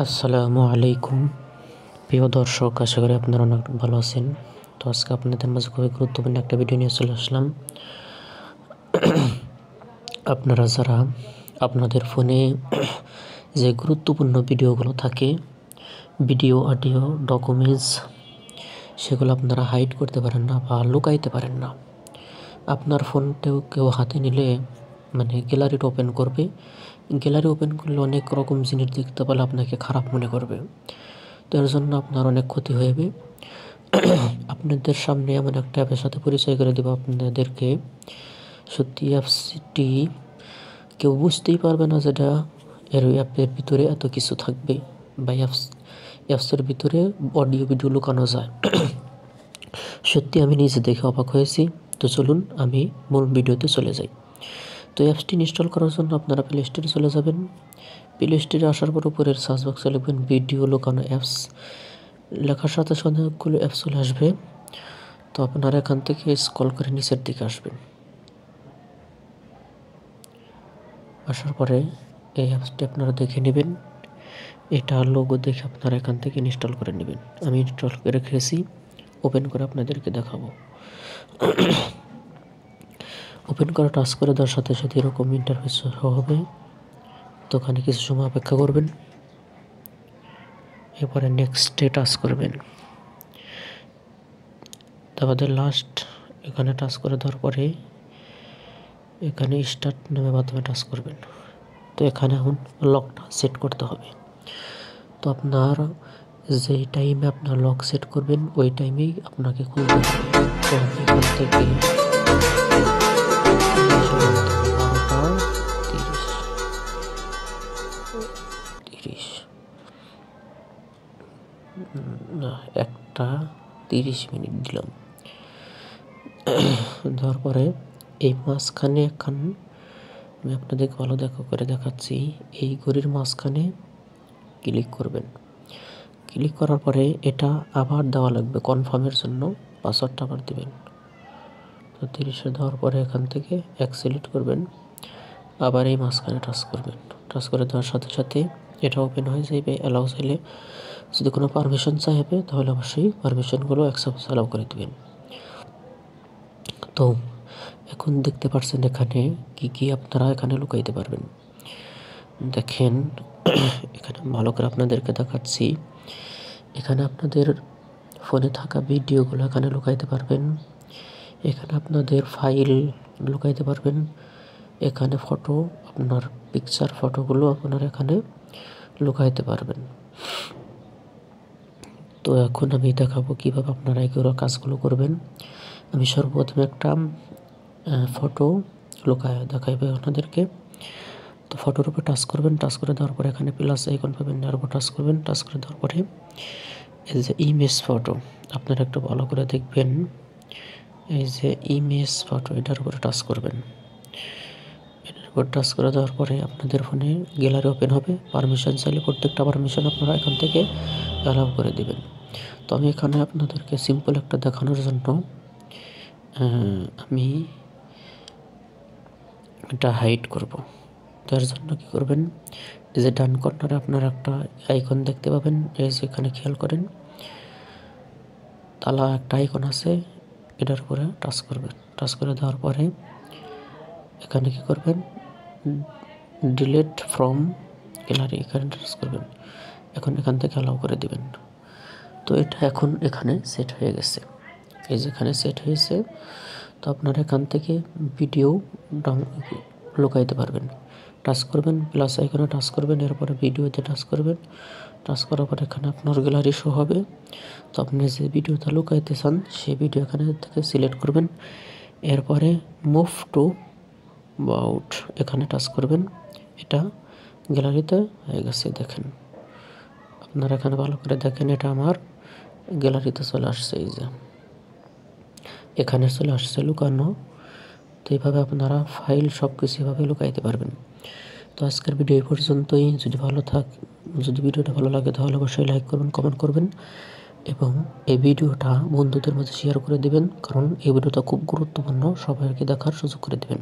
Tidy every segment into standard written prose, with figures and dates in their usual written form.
আসসালামু আলাইকুম প্রিয় দর্শক, আশা করি আপনারা অনেক ভালো আছেন। তো আজকে আপনাদের মাঝে খুবই গুরুত্বপূর্ণ একটা ভিডিও নিয়ে চলে আসলাম। আপনারা যারা আপনাদের ফোনে যে গুরুত্বপূর্ণ ভিডিওগুলো থাকে, ভিডিও, অডিও, ডকুমেন্টস, সেগুলো আপনারা হাইড করতে পারেন না বা লুকাইতে পারেন না। আপনার ফোনটাও কেউ হাতে নিলে গ্যালারিটা ওপেন করবে। গ্যালারি ওপেন করলে অনেক রকম জিনিস দেখতে পেলে আপনাকে খারাপ মনে করবে। তো এর জন্য আপনার অনেক ক্ষতি হয়ে আপনাদের সামনে এমন একটা অ্যাপের সাথে পরিচয় করে দেবো আপনাদেরকে। সত্যি অ্যাপসটি কেউ বুঝতেই পারবে না যেটা অ্যাপের ভিতরে এত কিছু থাকবে বা অ্যাপসের ভিতরে অডিও ভিডিও লুকানো যায়। সত্যি আমি নিজে দেখে অবাক হয়েছি। তো চলুন আমি মূল ভিডিওতে চলে যাই। তো অ্যাপসটি ইনস্টল করার জন্য আপনারা প্লে স্টোরে চলে যাবেন। প্লে স্টোরে আসার পর উপরের সার্চ বক্সে লিখবেন ভিডিও লুকানো অ্যাপস। লেখার সাথে সাথে অনেকগুলো অ্যাপস চলে আসবে। তো আপনারা এখান থেকে স্ক্রল করে নিচের দিকে আসবেন। আসার পরে এই অ্যাপসটি আপনারা দেখে নেবেন। এটা লোগো দেখে আপনারা এখান থেকে ইনস্টল করে নেবেন। আমি ইনস্টল করে রেখেছি, ওপেন করে আপনাদেরকে দেখাবো। ওপেন করা টাচ করে দেওয়ার সাথে সাথে এরকম ইন্টারফেস হবে। তো ওখানে কিছু সময় অপেক্ষা করবেন, এরপরে নেক্সটে টাচ করবেন। তারপরে লাস্ট এখানে টাচ করে দেওয়ার পরে এখানে স্টার্ট নামে মাধ্যমে টাচ করবেন। তো এখানে এখন লকটা সেট করতে হবে। তো আপনার যেই টাইমে আপনার লক সেট করবেন ওই টাইমেই আপনাকে খুলতে হবে। তো আমি এখান থেকে 1:30 দিলাম। দেওয়ার পরে এই মাঝখানে এখন আমি আপনাদেরকে ভালো করে দেখাচ্ছি। এই ঘড়ির মাঝখানে ক্লিক করবেন। ক্লিক করার পরে এটা আবার দেওয়া লাগবে কনফার্মের জন্য, পাসওয়ার্ডটা আবার দেবেন। তো 30 দেওয়ার পরে এখান থেকে সিলেক্ট করবেন, আবার এই মাঝখানে টাচ করবেন। টাচ করে দেওয়ার সাথে সাথে এটা ওপেন হয়ে যাবে। অ্যালাউ চাইলে যদি কোনো পারমিশন চাইবে তাহলে অবশ্যই পারমিশনগুলো অ্যালাউ করে দেবেন। তো এখন দেখতে পাচ্ছেন এখানে কি আপনারা এখানে লুকাইতে পারবেন। দেখেন এখানে ভালো করে আপনাদেরকে দেখাচ্ছি। এখানে আপনাদের ফোনে থাকা ভিডিওগুলো এখানে লুকাইতে পারবেন। এখানে আপনাদের ফাইল লুকাইতে পারবেন। এখানে ফটো, আপনার পিকচার ফটোগুলো আপনারা এখানে লুকাইতে পারবেন। তো এখন আমি দেখাবো কিভাবে আপনারা এগুলো কাজগুলো করবেন। আমি সর্বপ্রথমে একটা ফটো দেখাইবে আপনাদেরকে। তো ফটোর উপর টাচ করবেন। টাচ করে দেওয়ার পরে এখানে প্লাস আইকন পাবেন, এর উপর টাচ করবেন। টাচ করে দেওয়ার পরে এই যে ইমেজ ফটো আপনারা একটু ভালো করে দেখবেন। এই যে ইমেজ ফটো, এটার উপরে টাচ করবেন। এটার উপর টাচ করে দেওয়ার পরে আপনাদের ফোনে গ্যালারি ওপেন হবে। পারমিশন চাইলে প্রত্যেকটা পারমিশন আপনারা এখান থেকে অ্যালাউ করে দিবেন। তো আমি এখানে আপনাদেরকে সিম্পল একটা দেখানোর জন্য আমি এটা হাইড করব। তার জন্য কি করবেন, এই যে ডান কর্নারে আপনারা একটা আইকন দেখতে পাবেন। এই যে এখানে খেয়াল করেন তালা একটা আইকন আছে, এটার উপরে টাচ করবেন। টাচ করে দেওয়ার পরে এখানে কি করবেন, ডিলিট ফ্রম গ্যালারি, এখানে টাচ করবেন। এখন এখান থেকে অ্যালাউ করে দিবেন। তো এটা এখন এখানে সেট হয়ে গেছে। এই যে এখানে সেট হয়েছে। তো আপনারা এখান থেকে ভিডিও লুকাইতে পারবেন। টাচ করবেন, প্লাস আইকনে টাচ করবেন, এরপরে ভিডিওতে টাচ করবেন। টাচ করার পর এখানে আপনার গ্যালারি শো হবে। তো আপনি যে ভিডিওটা লুকাইতে চান সেই ভিডিও এখানে থেকে সিলেক্ট করবেন। এরপরে মুভ টু আউট এখানে টাচ করবেন। এটা গ্যালারিতে হয়ে গেছে। দেখেন আপনারা এখানে ভালো করে দেখেন, এটা আমার গ্যালারিতে চলে আসছে। এই যে এখানে চলে আসছে লুকানো। তো এইভাবে আপনারা ফাইল সব কিছু এভাবে লুকাইতে পারবেন। তো আজকের ভিডিও এই পর্যন্তই। যদি ভিডিওটা ভালো লাগে তাহলে অবশ্যই লাইক করবেন, কমেন্ট করবেন এবং এই ভিডিওটা বন্ধুদের মাঝে শেয়ার করে দেবেন, কারণ এই ভিডিওটা খুব গুরুত্বপূর্ণ। সবাইকে দেখার সুযোগ করে দেবেন।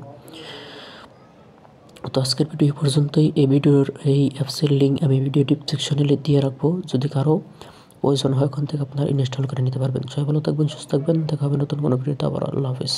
তো আজকের ভিডিও এই পর্যন্তই। এই অ্যাপসের লিঙ্ক আমি ভিডিও ডেসক্রিপশনে দিয়ে রাখবো, যদি কারো প্রয়োজন হয় ওখান থেকে আপনারা ইনস্টল করে নিতে পারবেন। সবাই ভালো থাকবেন, সুস্থ থাকবেন, দেখা হবে নতুন কোনো ভিডিওতে আবার। আল্লাহ হাফেজ।